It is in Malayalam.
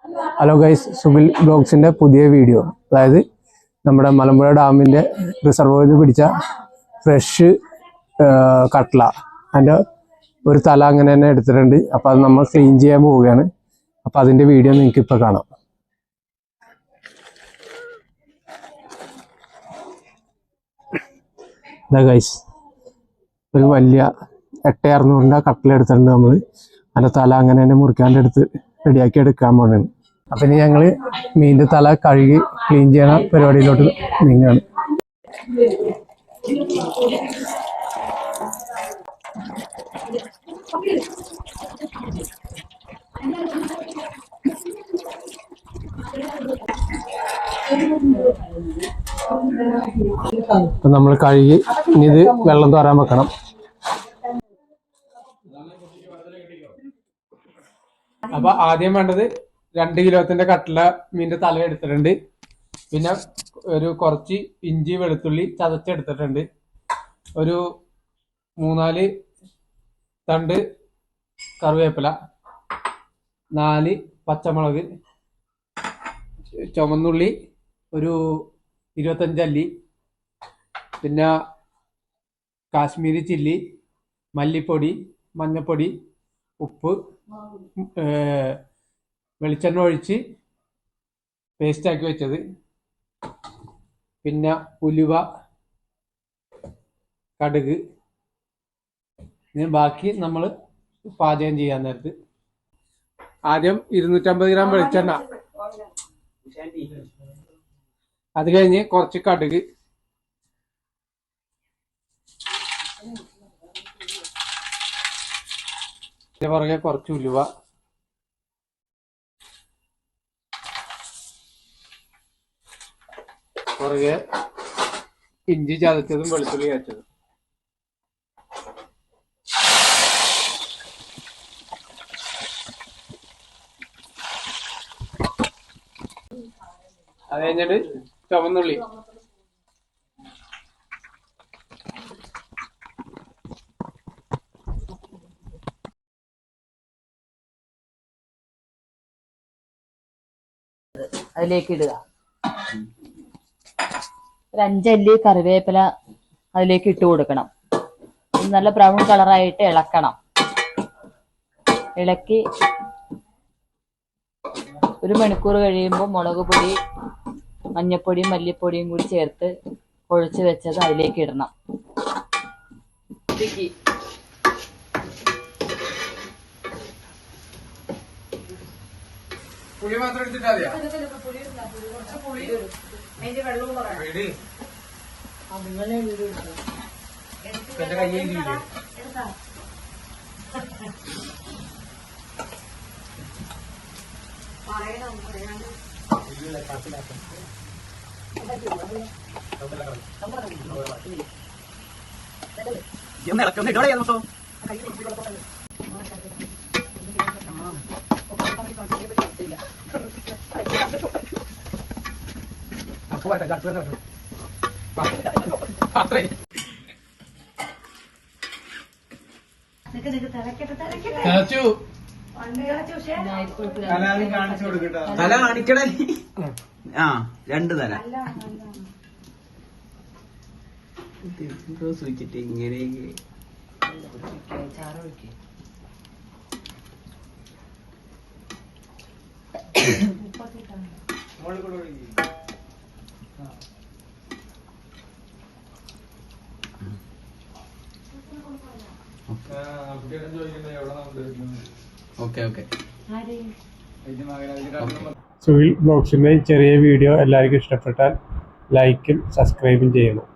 ഹലോ ഗൈസ്, സുബിൽ ബ്ലോഗ്സിൻ്റെ പുതിയ വീഡിയോ. അതായത് നമ്മുടെ മലമ്പുഴ ഡാമിൻ്റെ റിസർവോയിൽ നിന്ന് പിടിച്ച ഫ്രഷ് കട്ട്ല, അതിൻ്റെ ഒരു തല അങ്ങനെ തന്നെ എടുത്തിട്ടുണ്ട്. അപ്പോൾ അത് നമ്മൾ ക്ലീൻ ചെയ്യാൻ പോവുകയാണ്. അപ്പോൾ അതിൻ്റെ വീഡിയോ നിങ്ങൾക്ക് ഇപ്പോൾ കാണാം. ഇതാ ഗൈസ്, ഒരു വലിയ 8600 കട്ട്ല എടുത്തിട്ടുണ്ട് നമ്മൾ. അതിൻ്റെ തല അങ്ങനെ തന്നെ മുറിക്കാണ്ട് റെഡിയാക്കി എടുക്കാൻ പോകുന്നത്. അപ്പം ഇനി ഞങ്ങൾ മീനിൻ്റെ തല കഴുകി ക്ലീൻ ചെയ്യണ പരിപാടിയിലോട്ട് നീങ്ങുകയാണ്. അപ്പം നമ്മൾ കഴുകി ഇനി ഇത് വെള്ളം തോരാൻ വെക്കണം. അപ്പൊ ആദ്യം വേണ്ടത് 2 കിലോത്തിന്റെ കട്ട്ല മീനിന്റെ തല എടുത്തിട്ടുണ്ട്. പിന്നെ ഒരു കുറച്ച് ഇഞ്ചി വെളുത്തുള്ളി ചതച്ചെടുത്തിട്ടുണ്ട്. ഒരു 3-4 തണ്ട് കറിവേപ്പില, 4 പച്ചമുളക്, ചുമന്നുള്ളി ഒരു 25 അല്ലി, പിന്നെ കാശ്മീരി ചില്ലി, മല്ലിപ്പൊടി, മഞ്ഞപ്പൊടി, ഉപ്പ്, വെളിച്ചെണ്ണ ഒഴിച്ച് പേസ്റ്റാക്കി വെച്ചത്, പിന്നെ ഉലുവ, കടുക്. ഇതിന് ബാക്കി നമ്മൾ പാചകം ചെയ്യാൻ നേരത്ത് ആദ്യം 250 ഗ്രാം വെളിച്ചെണ്ണ, അത് കഴിഞ്ഞ് കുറച്ച് കടുക്, ഇതിന്റെ പുറകെ കുറച്ച് ഉലുവ, പുറകെ ഇഞ്ചി ചതച്ചതും വെളുത്തുള്ളി ചതച്ചതും. അത് കഴിഞ്ഞിട്ട് ചുവന്നുള്ളി, അതിലേക്ക് ഇടുക. ഒരു 5 അല്ലി കറിവേപ്പില അതിലേക്ക് ഇട്ട് കൊടുക്കണം. നല്ല ബ്രൗൺ കളറായിട്ട് ഇളക്കണം. ഇളക്കി 1 മണിക്കൂർ കഴിയുമ്പോൾ മുളക് പൊടി, മഞ്ഞപ്പൊടിയും മല്ലിപ്പൊടിയും കൂടി ചേർത്ത് കുഴച്ച് വെച്ചത് അതിലേക്ക് ഇടണം. പുളി മാത്രം എടുത്തിട്ടാ തല കാണിക്കണേ. 2 തല സൂചിച്ചിട്ട് ഇങ്ങനെ സുബിൽ ബ്ലോഗ്സിന്റെ ചെറിയ വീഡിയോ എല്ലാവർക്കും ഇഷ്ടപ്പെട്ടാൽ ലൈക്കും സബ്സ്ക്രൈബും ചെയ്യണം.